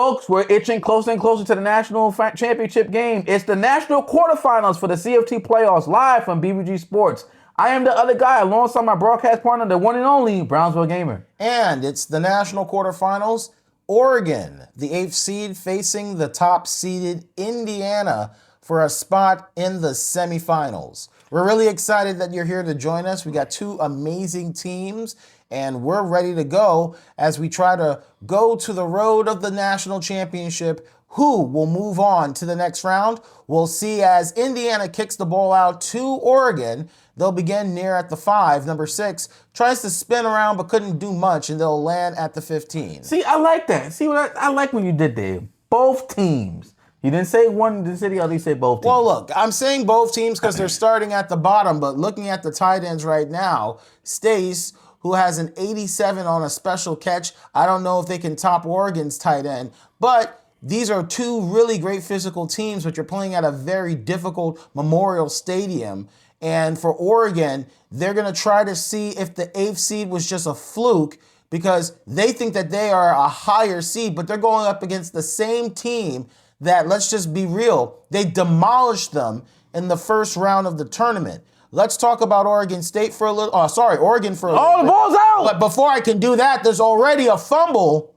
folks, we're itching closer and closer to the national championship game. It's the national quarterfinals for the CFT playoffs, live from BBG Sports. I am the other guy, alongside my broadcast partner, the one and only Brownsville Gamer. And it's the national quarterfinals. Oregon, the 8th seed, facing the top-seeded Indiana for a spot in the semifinals. We're really excited that you're here to join us. We got two amazing teams, and we're ready to go as we try to go to the road of the national championship. Who will move on to the next round? We'll see as Indiana kicks the ball out to Oregon. They'll begin near at the 5. Number 6 tries to spin around but couldn't do much, and they'll land at the 15. See, I like that. See, what I like when you did there. Both teams. You didn't say one, didn't say the other, you said both teams. Well, look, I'm saying both teams because they're starting at the bottom, but looking at the tight ends right now, Stace, who has an 87 on a special catch, I don't know if they can top Oregon's tight end, but these are two really great physical teams, but you're playing at a very difficult Memorial Stadium. And for Oregon, they're going to try to see if the 8th seed was just a fluke because they think that they are a higher seed, but they're going up against the same team that, let's just be real, they demolished them in the first round of the tournament. Let's talk about Oregon State for a little. Oregon for a little. Oh, the ball's out! But before I can do that, there's already a fumble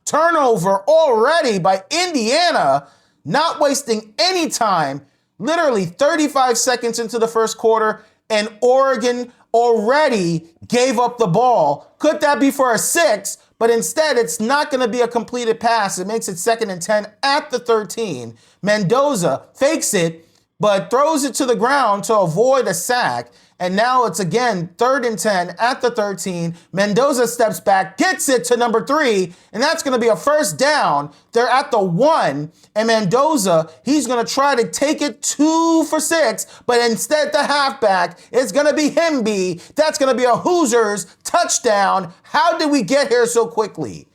turnover already by Indiana, not wasting any time. Literally 35 seconds into the first quarter, and Oregon already gave up the ball. Could that be for a 6? But instead, it's not going to be a completed pass. It makes it 2nd and 10 at the 13. Mendoza fakes it, but throws it to the ground to avoid a sack. And now it's again 3rd and 10 at the 13. Mendoza steps back, gets it to number 3, and that's going to be a first down. They're at the 1, and Mendoza, he's going to try to take it 2 for 6, but instead the halfback is going to be Hemby. That's going to be a Hoosiers touchdown. How did we get here so quickly?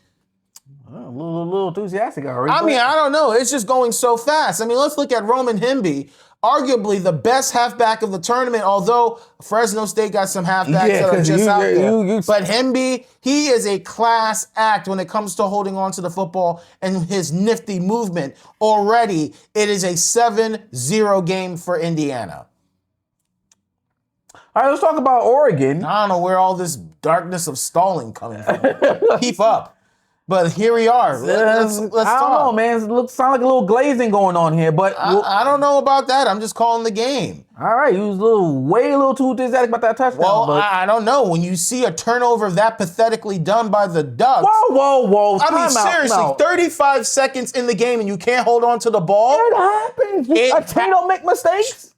A little enthusiastic already. I mean, I don't know. It's just going so fast. I mean, let's look at Roman Hemby. Arguably the best halfback of the tournament, although Fresno State got some halfbacks that are just out there. But Hemby, he is a class act when it comes to holding on to the football and his nifty movement. Already, it is a 7-0 game for Indiana. All right, let's talk about Oregon. I don't know where all this darkness of stalling coming from. Keep up. But here we are. Let's talk. I don't know, man. It sounds like a little glazing going on here, but I don't know about that. I'm just calling the game. All right, you was a little too enthusiastic about that touchdown. Well, I don't know. When you see a turnover that pathetically done by the Ducks. Whoa. I mean, seriously, 35 seconds in the game and you can't hold on to the ball? It happens. A team don't make mistakes.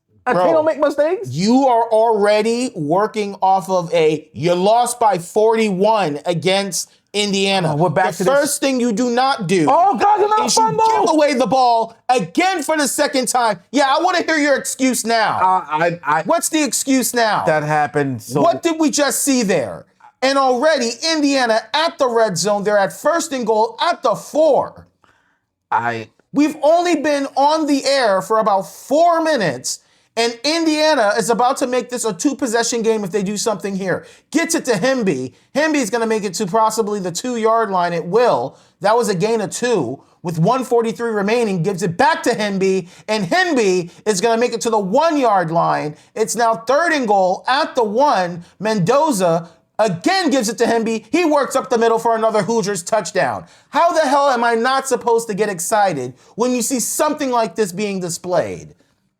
You are already working off of you lost by 41 against Indiana. We're back to this. First thing you do not do is you give away the ball again for the second time. Yeah, I want to hear your excuse now. What's the excuse now? That happened. What did we just see there? And already Indiana at the red zone. They're at 1st and goal at the 4. We've only been on the air for about 4 minutes. And Indiana is about to make this a 2-possession game if they do something here. Gets it to Hemby. Hemby's going to make it to possibly the 2-yard line. It will. That was a gain of 2. With 1:43 remaining, gives it back to Hemby. And Hemby is going to make it to the 1-yard line. It's now 3rd and goal at the 1. Mendoza again gives it to Hemby. He works up the middle for another Hoosiers touchdown. How the hell am I not supposed to get excited when you see something like this being displayed?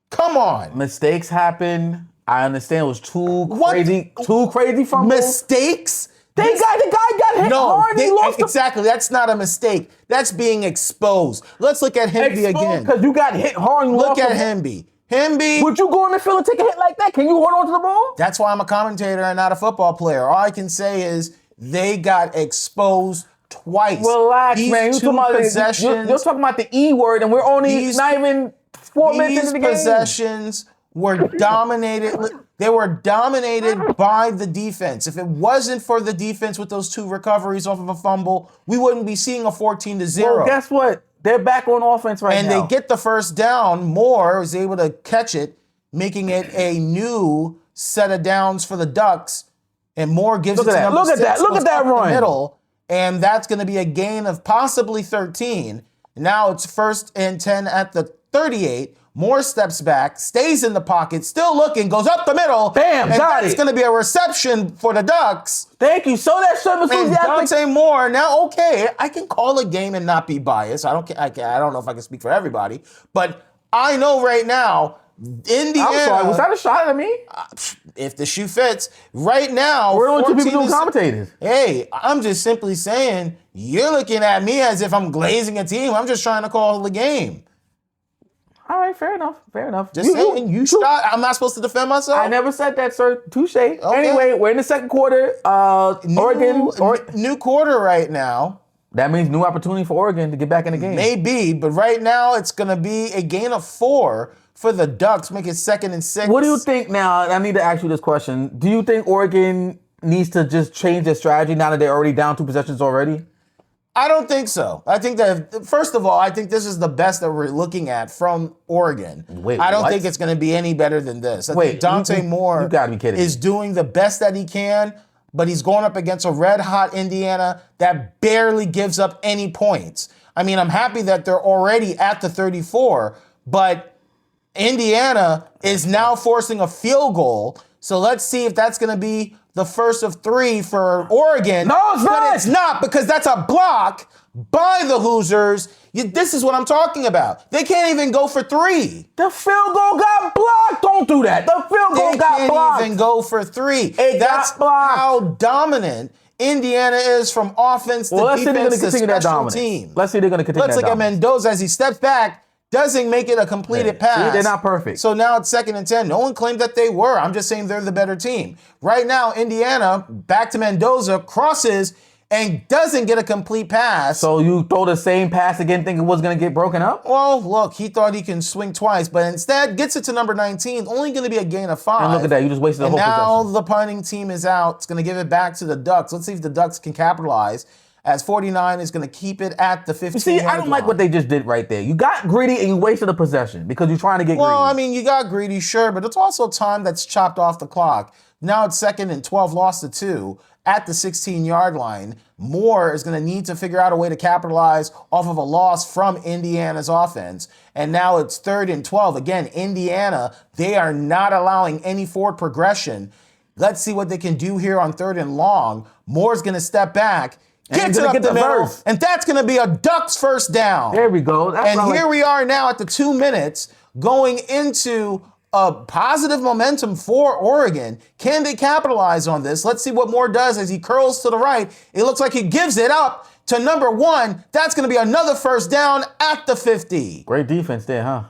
Come on. Mistakes happen. I understand it was too crazy fumbles. Mistakes? The guy got hit hard. Exactly. That's not a mistake. That's being exposed. Let's look at Hemby again. Because you got hit hard. Look at Hemby. Hemby. Would you go in the field and take a hit like that? Can you hold on to the ball? That's why I'm a commentator and not a football player. All I can say is they got exposed twice. Relax, man. You're talking about the E word, and we're only not even 4 minutes into the game. These possessions were dominated. They were dominated by the defense. If it wasn't for the defense with those 2 recoveries off of a fumble, we wouldn't be seeing a 14-0. Well, guess what? They're back on offense right now. And they get the first down. Moore is able to catch it, making it a new set of downs for the Ducks. And Moore gives it to number 6. Look at that run. Middle. and that's going to be a gain of possibly 13. Now it's 1st and 10 at the 38. Moore steps back, stays in the pocket, still looking, goes up the middle. Bam, and got that's it. going to be a reception for the Ducks. Thank you. So that service And Dante Moore, now, okay, I can call a game and not be biased. I don't know if I can speak for everybody, but I know right now, Indiana. I'm sorry, was that a shot at me? If the shoe fits, right now. We're the only two people doing commentators. Hey, I'm just simply saying, you're looking at me as if I'm glazing a team. I'm just trying to call the game. All right, fair enough. Just saying, you shot. I'm not supposed to defend myself? I never said that, sir. Touche. Okay. Anyway, we're in the second quarter. New quarter right now. That means new opportunity for Oregon to get back in the game. Maybe, but right now it's going to be a gain of 4 for the Ducks, make it 2nd and 6. What do you think now? I need to ask you this question. Do you think Oregon needs to just change their strategy now that they're already down 2 possessions already? I don't think so. I think that, first of all, I think this is the best that we're looking at from Oregon. Wait, I don't what? think it's going to be any better than this. I think Dante Moore you gotta be kidding is doing the best that he can, but he's going up against a red-hot Indiana that barely gives up any points. I mean, I'm happy that they're already at the 34, but Indiana is now forcing a field goal. So let's see if that's going to be the first of 3 for Oregon. No, it's not. But it's not, because that's a block by the Hoosiers. This is what I'm talking about. They can't even go for 3. The field goal got blocked. Don't do that. The field goal got blocked. They can't even go for 3. That's That's how dominant Indiana is from offense to defense to special teams. Let's see they're going to continue that dominance. Let's look at Mendoza as he steps back. Doesn't make it a completed pass. See, they're not perfect. So now it's 2nd and 10. No one claimed that they were. I'm just saying they're the better team. Right now, Indiana, back to Mendoza, crosses and doesn't get a complete pass. So you throw the same pass again thinking it was going to get broken up? Well, look, he thought he can swing twice, but instead gets it to number 19. Only going to be a gain of 5. And look at that. You just wasted the whole now possession. The punting team is out. It's going to give it back to the Ducks. Let's see if the Ducks can capitalize, as 49 is going to keep it at the 15-yard See, I don't like what they just did right there. You got greedy and you wasted a possession because you're trying to get greedy. Well, I mean, you got greedy, sure, but it's also time that's chopped off the clock. Now it's 2nd and 12, lost to 2 at the 16-yard line. Moore is going to need to figure out a way to capitalize off of a loss from Indiana's offense. And now it's 3rd and 12. Again, Indiana, they are not allowing any forward progression. Let's see what they can do here on 3rd and long. Moore's going to step back. Gets it up the middle, and that's going to be a Ducks first down. There we go. And here we are now at the 2 minutes going into a positive momentum for Oregon. Can they capitalize on this? Let's see what Moore does as he curls to the right. It looks like he gives it up to number 1. That's going to be another first down at the 50. Great defense there, huh?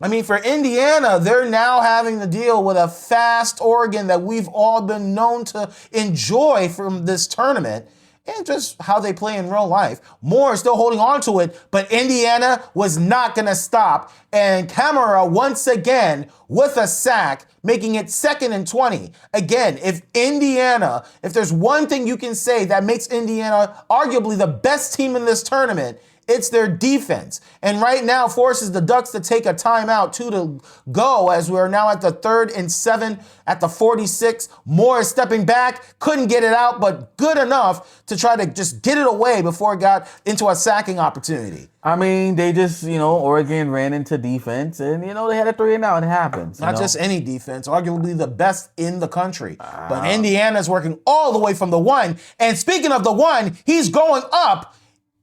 I mean, for Indiana, they're now having to deal with a fast Oregon that we've all been known to enjoy from this tournament, and just how they play in real life. Moore is still holding on to it, but Indiana was not going to stop. And Camara, once again, with a sack, making it 2nd and 20. Again, if there's one thing you can say that makes Indiana arguably the best team in this tournament, it's their defense. And right now forces the Ducks to take a timeout, 2 to go, as we're now at the 3rd and 7 at the 46. Moore is stepping back, couldn't get it out, but good enough to try to just get it away before it got into a sacking opportunity. I mean, they just, Oregon ran into defense and, they had a 3 and out. It happens. Not just any defense, arguably the best in the country. But Indiana's working all the way from the 1. And speaking of the 1, he's going up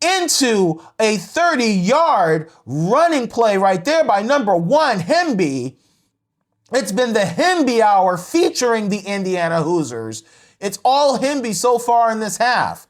into a 30-yard running play right there by number 1, Hemby. It's been the Hemby hour featuring the Indiana Hoosiers. It's all Hemby so far in this half.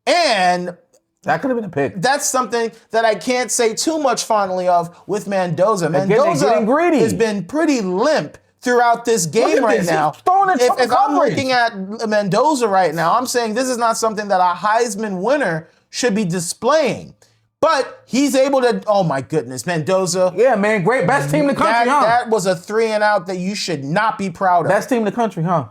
And that could have been a pick. That's something that I can't say too much fondly of with Mendoza. Mendoza has been pretty limp throughout this game right now. If I'm looking at Mendoza right now, I'm saying this is not something that a Heisman winner should be displaying. But he's able to, oh my goodness, Mendoza. Yeah, man, great. Best team in the country, huh? That was a 3 and out that you should not be proud of. Best team in the country, huh?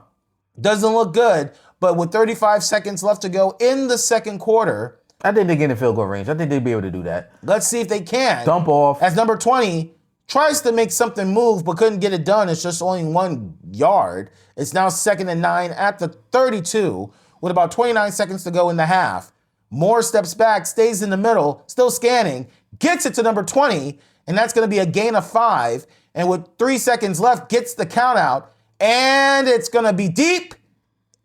Doesn't look good, but with 35 seconds left to go in the second quarter. I think they get in field goal range. I think they'd be able to do that. Let's see if they can. Dump off. As number 20 tries to make something move but couldn't get it done. It's just only 1 yard. It's now 2nd and 9 at the 32 with about 29 seconds to go in the half. Moore steps back, stays in the middle, still scanning, gets it to number 20, and that's going to be a gain of 5. And with 3 seconds left, gets the count out, and it's going to be deep,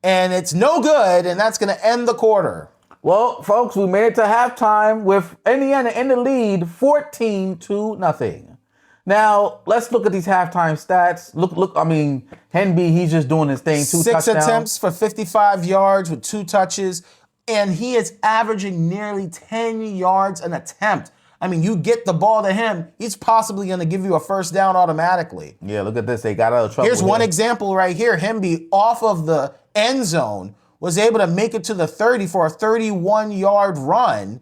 and it's no good, and that's going to end the quarter. Well, folks, we made it to halftime with Indiana in the lead, 14-0. Now, let's look at these halftime stats. Look, I mean, Henby, he's just doing his thing. 2 6 touchdowns. attempts for 55 yards with 2 touches, and he is averaging nearly 10 yards an attempt. I mean, you get the ball to him, he's possibly going to give you a first down automatically. Yeah, look at this. They got out of trouble. Here's one example right here. Henby, off of the end zone, was able to make it to the 30 for a 31-yard run.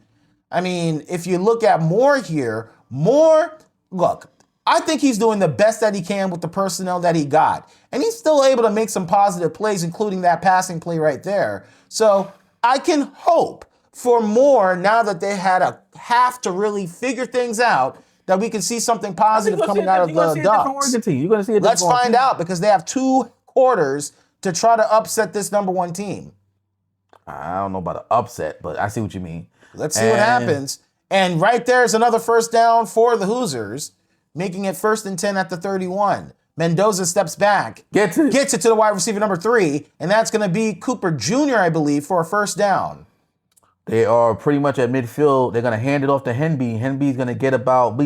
I mean, if you look at Moore here, look, I think he's doing the best that he can with the personnel that he got. And he's still able to make some positive plays, including that passing play right there. So I can hope for Moore, now that they had a half to really figure things out, that we can see something positive coming out of the Ducks. You're going to see it. Let's find out, because they have 2 quarters to try to upset this number 1 team. I don't know about an upset, but I see what you mean. Let's see what happens. And right there's another first down for the Hoosiers, making it 1st and 10 at the 31. Mendoza steps back, gets it to the wide receiver number 3, and that's going to be Cooper Jr., I believe, for a first down. They are pretty much at midfield. They're going to hand it off to Henby. Henby's going to get about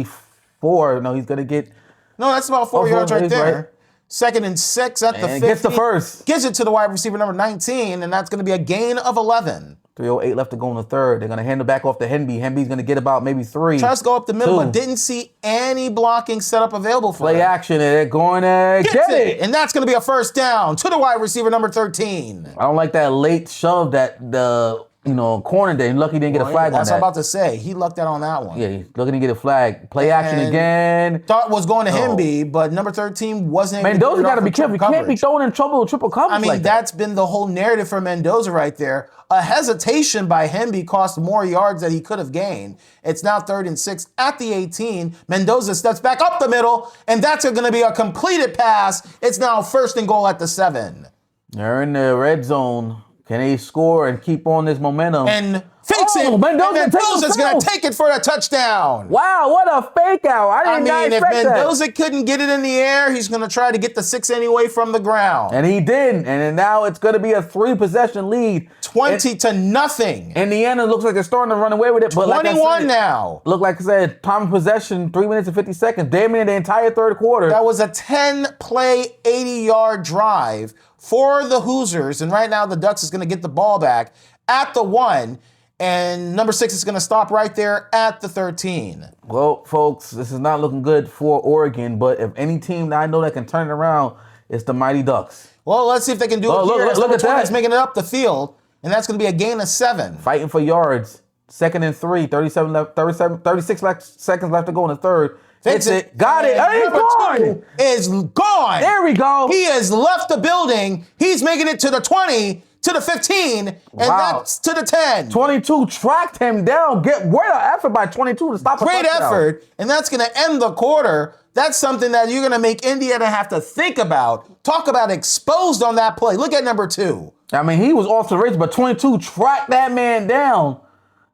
4. No, he's going to get... No, that's about 4 yards right there. Right. 2nd and 6 at the 50. Gets the first. Gives it to the wide receiver number 19, and that's going to be a gain of 11. 3:08 left to go in the third. They're going to hand it back off to Henby. Henby's going to get about maybe 3. Tries to go up the middle, but didn't see any blocking setup available for play him. action, and they're going to get it. And that's going to be a first down to the wide receiver number 13. I don't like that late shove that the corner day. Lucky he didn't get a flag on that. That's what I'm about to say. He lucked out on that one. Yeah, he's lucky to get a flag. Play action again. Thought was going to Henby, but number 13 wasn't. Mendoza got to be careful. You can't be throwing in triple coverage. I mean, that's been the whole narrative for Mendoza right there. A hesitation by Henby cost more yards that he could have gained. It's now 3rd and 6 at the 18. Mendoza steps back up the middle, and that's going to be a completed pass. It's now 1st and goal at the 7. They're in the red zone. Can they score and keep on this momentum? And fakes it. Mendoza's going to take it for a touchdown. Wow, what a fake out. I mean, if Mendoza couldn't get it in the air, he's going to try to get the 6 anyway from the ground. And he didn't. And now it's going to be a 3-possession lead. 20-0. Indiana looks like they're starting to run away with it. But 21 now. Look, like I said, time of possession, 3 minutes and 50 seconds. Damn near the entire third quarter. That was a 10-play, 80-yard drive for the Hoosiers. And right now the Ducks is going to get the ball back at the 1. And number 6 is going to stop right there at the 13. Well, folks, this is not looking good for Oregon. But if any team that I know that can turn it around, it's the Mighty Ducks. Well, let's see if they can do it here. Look at that. He's making it up the field. And that's going to be a gain of 7. Fighting for yards. 2nd and 3. 36 seconds left to go in the third. Fix it. Got it. He's gone. Is gone. There we go. He has left the building. He's making it to the 20, to the 15, and that's to the 10. 22 tracked him down. What an effort by 22 to stop a touchdown. Great effort, and that's going to end the quarter. That's something that you're going to make Indiana have to think about. Talk about exposed on that play. Look at number 2. I mean, he was off the race, but 22 tracked that man down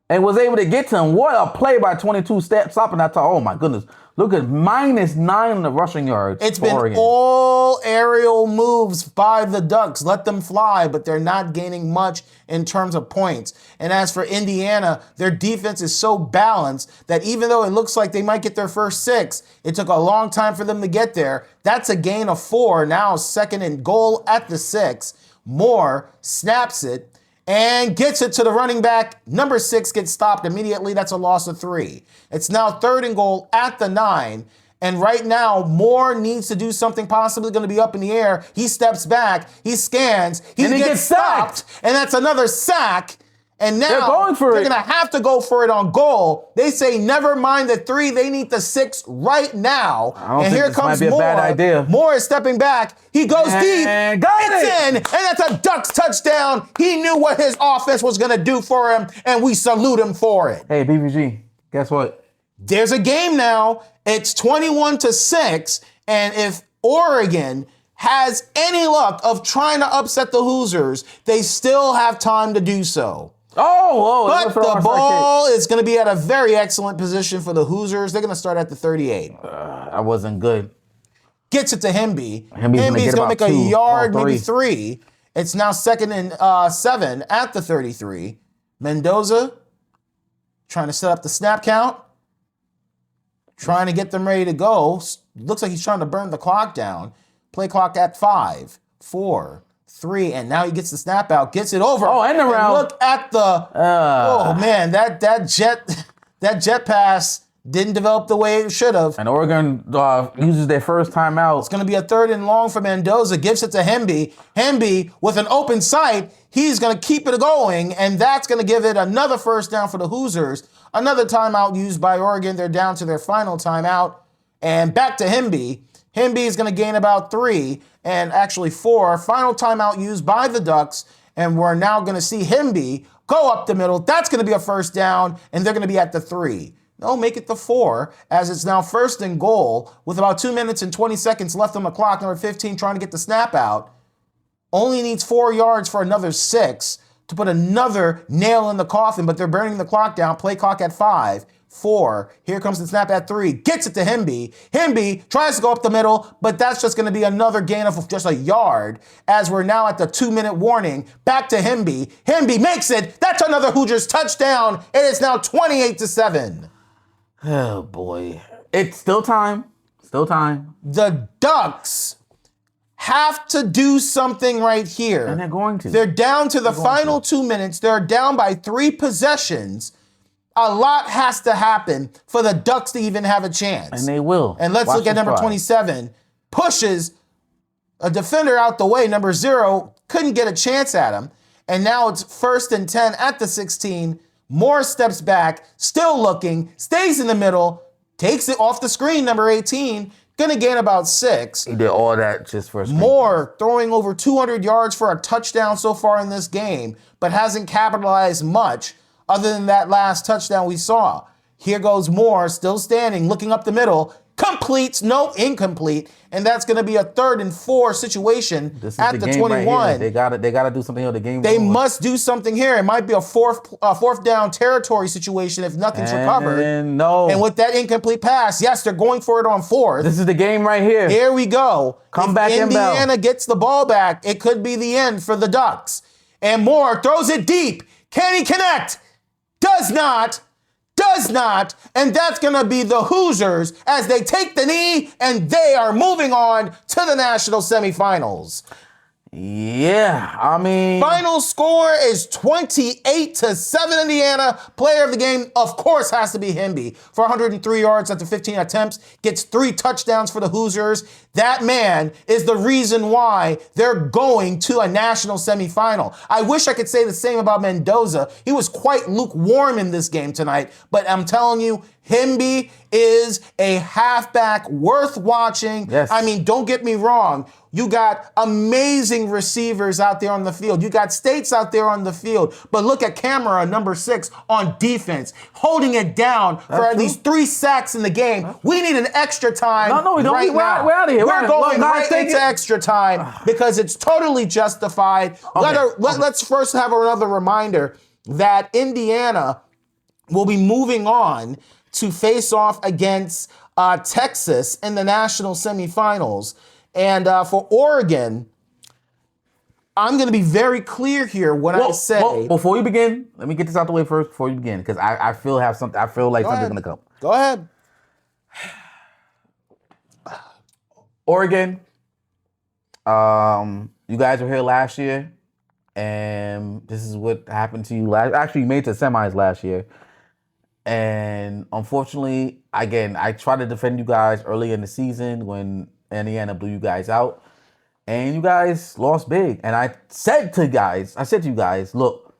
and was able to get to him. What a play by 22 stopping that time. Oh, my goodness. Look at -9 in the rushing yards. It's been all aerial moves by the Ducks. Let them fly, but they're not gaining much in terms of points. And as for Indiana, their defense is so balanced that even though it looks like they might get their first 6, it took a long time for them to get there. That's a gain of 4. Now 2nd and goal at the 6. Moore snaps it and gets it to the running back. Number 6 gets stopped immediately. That's a loss of 3. It's now 3rd and goal at the 9. And right now, Moore needs to do something, possibly going to be up in the air. He steps back. He scans. He gets stopped. And that's another sack. And now they're going to have to go for it on goal. They say never mind the 3. They need the 6 right now. And here comes Moore. Bad idea. Moore is stepping back. He goes deep. It's in. And that's a Ducks touchdown. He knew what his offense was going to do for him, and we salute him for it. Hey, BVG, guess what? There's a game now. It's 21-6. And if Oregon has any luck of trying to upset the Hoosiers, they still have time to do so. But the ball is going to be at a very excellent position for the Hoosiers. They're going to start at the 38. I wasn't good. Gets it to Hemby. Hemby's going to make a yard, maybe 3. 3. It's now 2nd and 7 at the 33. Mendoza trying to set up the snap count. Trying to get them ready to go. Looks like he's trying to burn the clock down. Play clock at 5, 4, 3, and now he gets the snap out, gets it over. Oh, and around. Look at the. Oh man, that jet pass didn't develop the way it should have. And Oregon uses their first timeout. It's going to be a 3rd and long for Mendoza. Gives it to Hemby. Hemby with an open sight. He's going to keep it going, and that's going to give it another first down for the Hoosiers. Another timeout used by Oregon. They're down to their final timeout. And back to Hemby. Hemby is going to gain about 3 and actually 4. Final timeout used by the Ducks. And we're now going to see Hemby go up the middle. That's going to be a first down, and they're going to be at the 3. No, make it the 4, as it's now 1st and goal with about 2 minutes and 20 seconds left on the clock. Number 15 trying to get the snap out. Only needs 4 yards for another 6 to put another nail in the coffin, but they're burning the clock down. Play clock at 5, 4. Here comes the snap at 3. Gets it to Hemby. Hemby tries to go up the middle, but that's just going to be another gain of just a yard as we're now at the 2-minute warning. Back to Hemby. Hemby makes it. That's another Hoosiers touchdown. It is now 28-7. Oh, boy. It's still time. Still time. The Ducks have to do something right here. And they're going to. They're down to the final 2 minutes. They're down by 3 possessions. A lot has to happen for the Ducks to even have a chance. And they will. And let's look at number 27. Pushes a defender out the way. Number 0 couldn't get a chance at him. And now it's 1st and 10 at the 16. Moore steps back, still looking, stays in the middle, takes it off the screen, number 18, gonna gain about 6. He did all that just for a screen. Moore throwing over 200 yards for a touchdown so far in this game, but hasn't capitalized much other than that last touchdown we saw. Here goes Moore, still standing, looking up the middle, completes, no, incomplete, and that's going to be a 3rd and 4 situation at the 21. Right, they gotta do something here. The game. They must do something here. It might be a fourth down territory situation if nothing's recovered. And with that incomplete pass, yes, they're going for it on 4th. This is the game right here. Here we go. Come if back, Indiana gets the ball back, it could be the end for the Ducks. And Moore throws it deep. Can he connect? Does not. And that's going to be the Hoosiers as they take the knee and they are moving on to the National Semifinals. Yeah, I mean... Final score is 28-7 Indiana. Player of the game, of course, has to be Hemby for 103 yards after 15 attempts. Gets 3 touchdowns for the Hoosiers. That man is the reason why they're going to a national semifinal. I wish I could say the same about Mendoza. He was quite lukewarm in this game tonight, but I'm telling you, Hemby is a halfback worth watching. Yes. I mean, don't get me wrong. You got amazing receivers out there on the field. You got States out there on the field. But look at Camera, number 6, on defense, holding it down for at least 3 sacks in the game. We need an extra time. No, we don't. Right now. We're out of here. We're going right into extra time because it's totally justified. Okay. Let's first have another reminder that Indiana will be moving on to face off against Texas in the national semifinals. And for Oregon, I'm going to be very clear here when I say... Well, before you begin, let me get this out the way first before you begin, because I feel like something's going to come. Go ahead. Oregon, you guys were here last year, and this is what happened to you last... Actually, you made it to semis last year. And unfortunately, again, I tried to defend you guys early in the season when Indiana blew you guys out. And you guys lost big. And I said to you guys, look,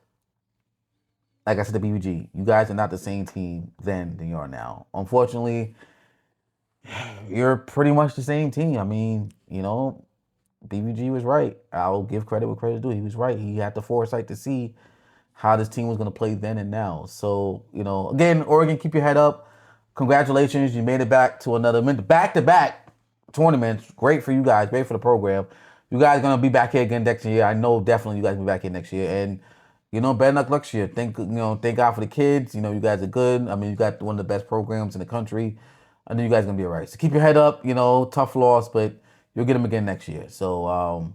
like I said to BBG, you guys are not the same team then than you are now. Unfortunately, you're pretty much the same team. I mean, BBG was right. I'll give credit where credit's due. He was right. He had the foresight to see how this team was going to play then and now. So, again, Oregon, keep your head up. Congratulations. You made it back to another back-to-back tournaments. Great for you guys. Great for the program. You guys are going to be back here again next year. I know definitely you guys will be back here next year. And, Bad luck next year. Thank God for the kids. You guys are good. I mean, you got one of the best programs in the country. I know you guys are gonna be all right. So keep your head up. Tough loss, but you'll get them again next year. So,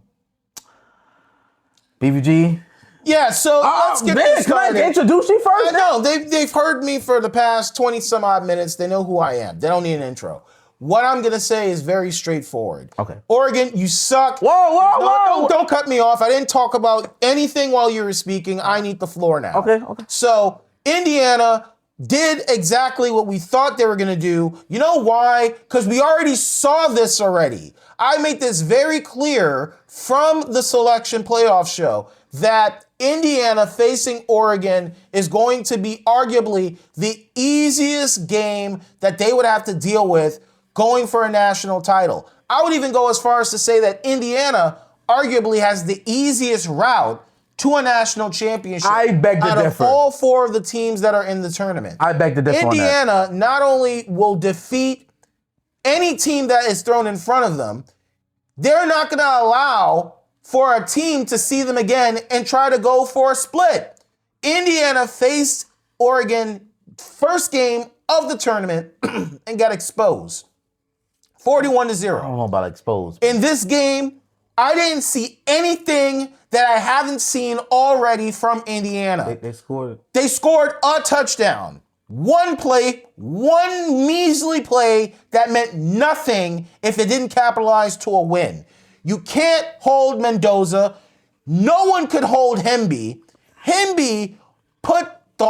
BVG. Yeah, so let's get this started. Can I introduce you first? No, they've heard me for the past 20 some odd minutes. They know who I am. They don't need an intro. What I'm gonna say is very straightforward. Okay. Oregon, you suck. Whoa. Don't cut me off. I didn't talk about anything while you were speaking. I need the floor now. Okay. So Indiana did exactly what we thought they were gonna do. You know why? Because we already saw this already. I made this very clear from the selection playoff show that Indiana facing Oregon is going to be arguably the easiest game that they would have to deal with going for a national title. I would even go as far as to say that Indiana arguably has the easiest route to a national championship. I beg to out differ. of all four of the teams that are in the tournament. I beg to differ on that. Indiana not only will defeat any team that is thrown in front of them, they're not going to allow for a team to see them again and try to go for a split. Indiana faced Oregon first game of the tournament and got exposed. 41-0. I don't know about exposed. In this game, I didn't see anything that I haven't seen already from Indiana. They scored. They scored a touchdown. One play, one measly play that meant nothing if it didn't capitalize to a win. You can't hold Mendoza. No one could hold Hemby. Hemby put the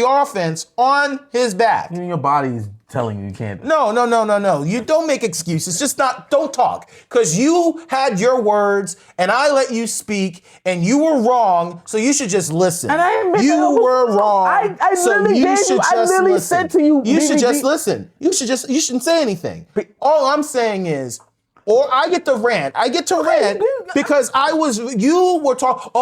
offense on his back. Even your body's telling you can't. No. You don't make excuses. Don't talk. Because you had your words and I let you speak and you were wrong, so you should just listen. And I admit you were wrong. I literally said to you, you should just listen. You shouldn't say anything. All I'm saying is, or I get to rant. Because you were talking,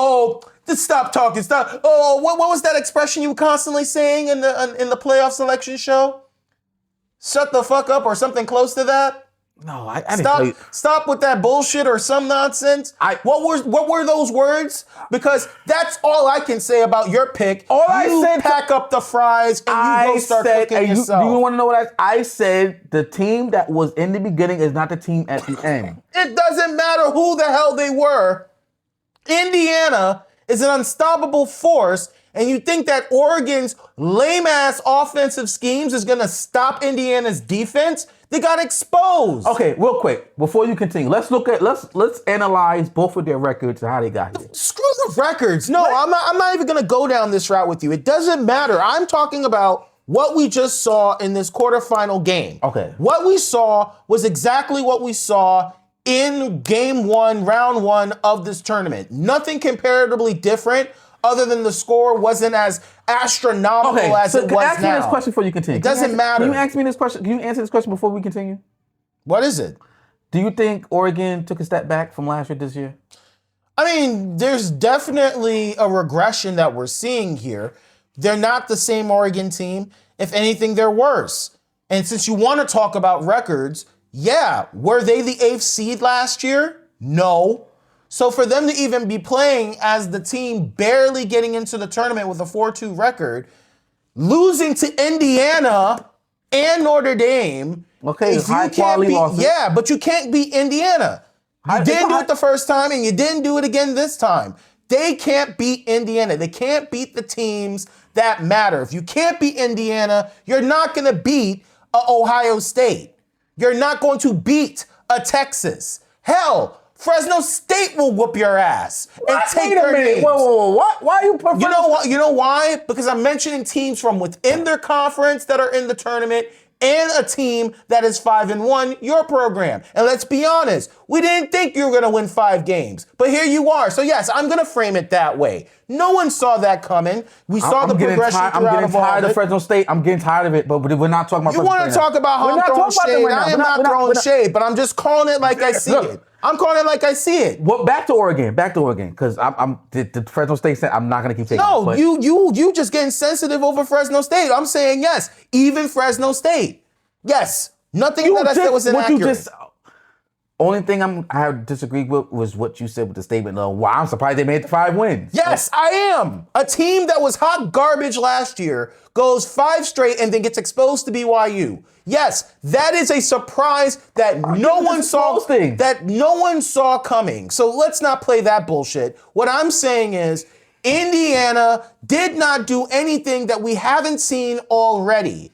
just stop talking, stop. Oh, what was that expression you were constantly saying in the playoff selection show? Shut the fuck up or something close to that? No, I didn't tell you. Stop with that bullshit or some nonsense. What were those words? Because that's all I can say about your pick. Pack up the fries and you go start cooking yourself. Do you want to know what I said? The team that was in the beginning is not the team at the end. It doesn't matter who the hell they were. Indiana is an unstoppable force. And you think that Oregon's lame-ass offensive schemes is going to stop Indiana's defense? They got exposed. Okay, real quick, before you continue, let's analyze both of their records and how they got here. Screw the records. No, I'm not even going to go down this route with you. It doesn't matter. I'm talking about what we just saw in this quarterfinal game. Okay. What we saw was exactly what we saw in game one, round one of this tournament. Nothing comparatively different. Other than the score wasn't as astronomical as it was now. Ask me this question before you continue. It doesn't matter. Can you ask me this question? Can you answer this question before we continue? What is it? Do you think Oregon took a step back from last year this year? I mean, there's definitely a regression that we're seeing here. They're not the same Oregon team. If anything, they're worse. And since you want to talk about records, yeah, were they the 8th seed last year? No. So for them to even be playing as the team barely getting into the tournament with a 4-2 record, losing to Indiana and Notre Dame. Okay, high quality losses. Yeah, but you can't beat Indiana. You didn't do it the first time and you didn't do it again this time. They can't beat Indiana. They can't beat the teams that matter. If you can't beat Indiana, you're not going to beat Ohio State. You're not going to beat a Texas. Hell, Fresno State will whoop your ass and take their names. Whoa. What? Why are you preferring? You know why? Because I'm mentioning teams from within their conference that are in the tournament and a team that is 5-1, your program. And let's be honest, we didn't think you were going to win 5 games, but here you are. So yes, I'm going to frame it that way. No one saw that coming. We saw the progression throughout. I'm getting tired of Fresno State. I'm getting tired of it, but we're not talking about Fresno State. You want to talk about how I'm throwing shade? I am not throwing shade, but I'm just calling it like I see it. I'm calling it like I see it. Well, back to Oregon, because I'm the Fresno State. I'm not going to keep taking. No, you just getting sensitive over Fresno State. I'm saying yes, even Fresno State. Yes, nothing that I said was inaccurate. Only thing I disagreed with was what you said with the statement of, wow, I'm surprised they made the 5 wins. Yes, I am. A team that was hot garbage last year goes 5 straight and then gets exposed to BYU. Yes, that is a surprise that no one saw coming. So let's not play that bullshit. What I'm saying is Indiana did not do anything that we haven't seen already.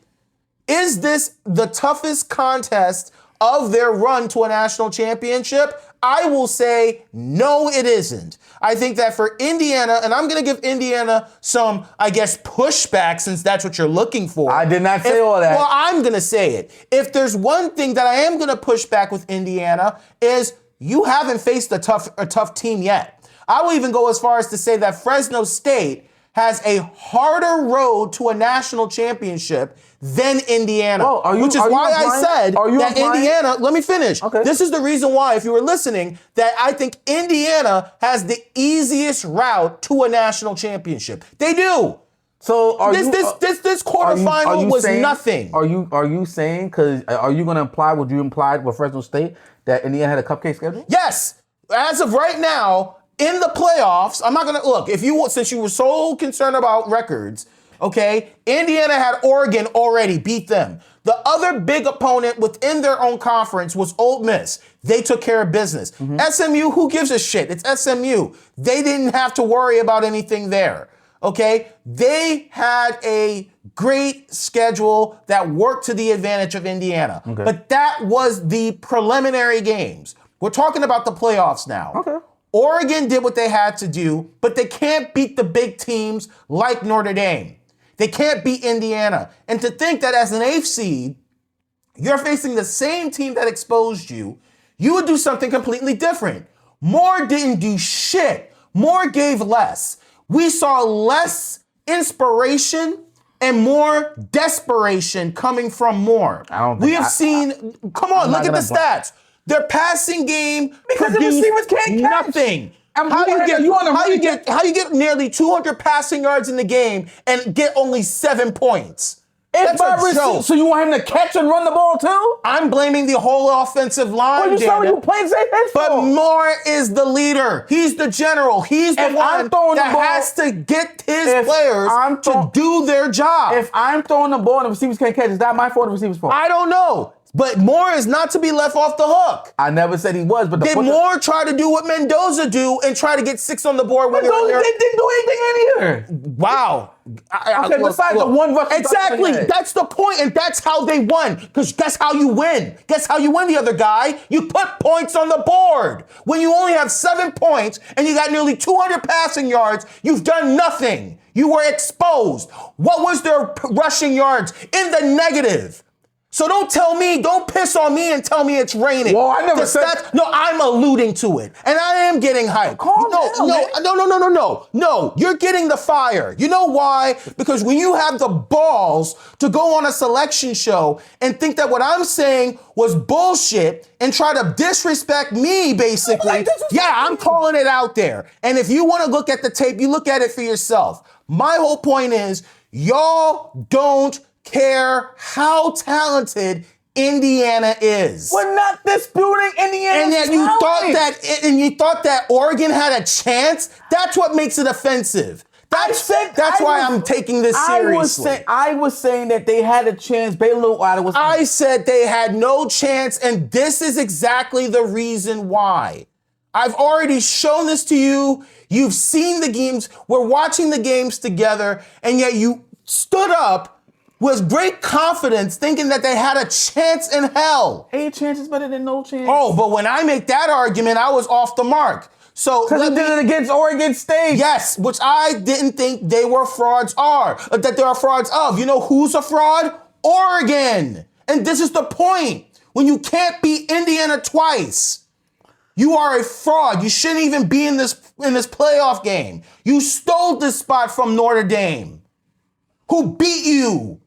Is this the toughest contest of their run to a national championship? I will say, no, it isn't. I think that for Indiana, and I'm going to give Indiana some, I guess, pushback since that's what you're looking for. I did not say all that. Well, I'm going to say it. If there's one thing that I am going to push back with Indiana is you haven't faced a tough team yet. I will even go as far as to say that Fresno State has a harder road to a national championship than Indiana. Which is why I said that Indiana, let me finish. Okay. This is the reason why, if you were listening, that I think Indiana has the easiest route to a national championship. They do. So this quarterfinal was nothing. Are you saying, because are you going to imply what you implied with Fresno State, that Indiana had a cupcake schedule? Yes. As of right now, in the playoffs, I'm not going to look. Since you were so concerned about records, okay, Indiana had Oregon already beat them. The other big opponent within their own conference was Ole Miss. They took care of business. SMU, who gives a shit? It's SMU. They didn't have to worry about anything there. Okay, they had a great schedule that worked to the advantage of Indiana. Okay. But that was the preliminary games. We're talking about the playoffs now. Okay. Oregon did what they had to do, but they can't beat the big teams like Notre Dame. They can't beat Indiana. And to think that as an 8th seed, you're facing the same team that exposed you, you would do something completely different. Moore didn't do shit. Moore gave less. We saw less inspiration and more desperation coming from Moore. We have seen, come on, look at the stats. Their passing game because produced the receivers can't catch. nothing. How you get nearly 200 passing yards in the game and get only 7 points? That's a joke. So you want him to catch and run the ball too? I'm blaming the whole offensive line. Well, you saw you playing safe But Moore is the leader. He's the general. He's the one that has to get his players to do their job. If I'm throwing the ball and the receivers can't catch, is that my fault or the receiver's fault? I don't know. But Moore is not to be left off the hook. I never said he was, but did Moore try to do what Mendoza do and try to get 6 on the board when Mendoza didn't do anything either. Wow. Besides the one rush. Exactly. That's the point, and that's how they won. Because guess how you win? Guess how you win the other guy? You put points on the board. When you only have 7 points and you got nearly 200 passing yards, you've done nothing. You were exposed. What was their rushing yards? In the negative. So don't piss on me and tell me it's raining. Well, I never said. No, I'm alluding to it. And I am getting hyped. No, you're getting the fire. You know why? Because when you have the balls to go on a selection show and think that what I'm saying was bullshit and try to disrespect me, basically, I'm calling it out there. And if you want to look at the tape, you look at it for yourself. My whole point is, y'all don't care how talented Indiana is. We're not disputing Indiana's and you thought that Oregon had a chance. That's what makes it offensive. That's why I'm taking this seriously. I was saying that they had a chance. I said they had no chance, and this is exactly the reason why. I've already shown this to you. You've seen the games. We're watching the games together, and yet you stood up with great confidence thinking that they had a chance in hell. 8 chances better than no chance. Oh, but when I make that argument, I was off the mark. So because they did it against Oregon State. Yes, which I didn't think they were frauds that they are frauds of. You know who's a fraud? Oregon. And this is the point. When you can't beat Indiana twice, you are a fraud. You shouldn't even be in this playoff game. You stole this spot from Notre Dame, who beat you.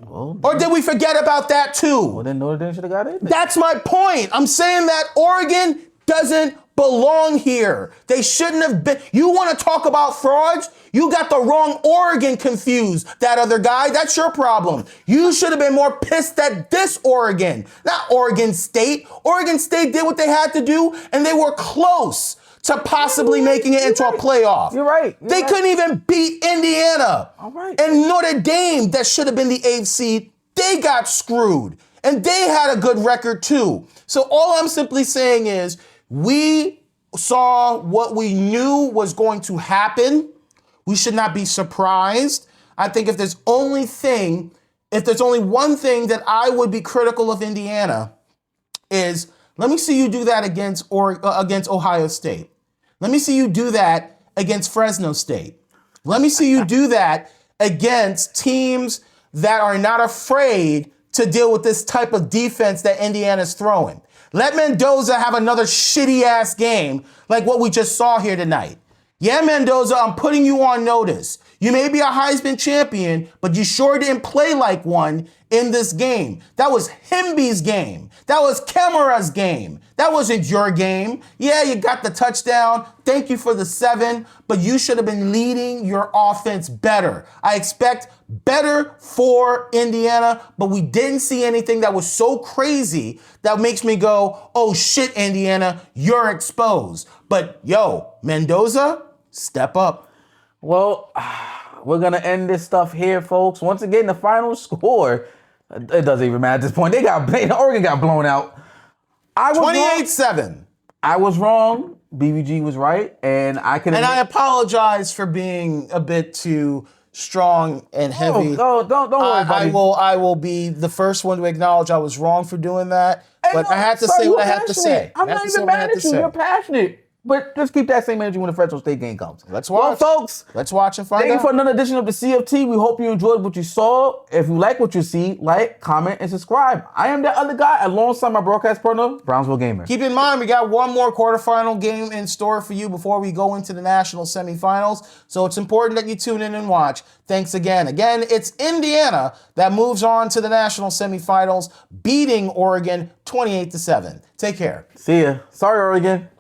Well, or did we forget about that too? Well, then Notre Dame should have got it. That's my point. I'm saying that Oregon doesn't belong here. They shouldn't have been. You want to talk about frauds? You got the wrong Oregon confused. That other guy, that's your problem. You should have been more pissed at this Oregon, not Oregon State. Oregon State did what they had to do, and they were close to possibly making it into a playoff. You're right. They couldn't even beat Indiana. All right. And Notre Dame, that should have been the 8th seed, they got screwed. And they had a good record too. So all I'm simply saying is we saw what we knew was going to happen. We should not be surprised. I think if there's only one thing that I would be critical of Indiana is, let me see you do that against Ohio State. Let me see you do that against Fresno State. Let me see you do that against teams that are not afraid to deal with this type of defense that Indiana's throwing. Let Mendoza have another shitty-ass game like what we just saw here tonight. Yeah, Mendoza, I'm putting you on notice. You may be a Heisman champion, but you sure didn't play like one in this game. That was Himby's game. That was Kemara's game. That wasn't your game. Yeah, you got the touchdown. Thank you for the 7, but you should have been leading your offense better. I expect better for Indiana, but we didn't see anything that was so crazy that makes me go, oh shit, Indiana, you're exposed. But yo, Mendoza, step up. Well, we're going to end this stuff here, folks. Once again, the final score, it doesn't even matter at this point. Oregon got blown out. 28-7. I was wrong. BBG was right. And I apologize for being a bit too strong and heavy. Don't worry, buddy. I will be the first one to acknowledge I was wrong for doing that. But I had to say what I have to say. I'm not even mad at you. You're passionate. But just keep that same energy when the Fresno State game comes. Let's watch. Well, folks. Let's watch and find out. Thank you for another edition of the CFT. We hope you enjoyed what you saw. If you like what you see, like, comment, and subscribe. I am the other guy alongside my broadcast partner, Brownsville Gamer. Keep in mind, we got one more quarterfinal game in store for you before we go into the National Semifinals. So it's important that you tune in and watch. Thanks again. Again, it's Indiana that moves on to the National Semifinals, beating Oregon 28-7. Take care. See ya. Sorry, Oregon.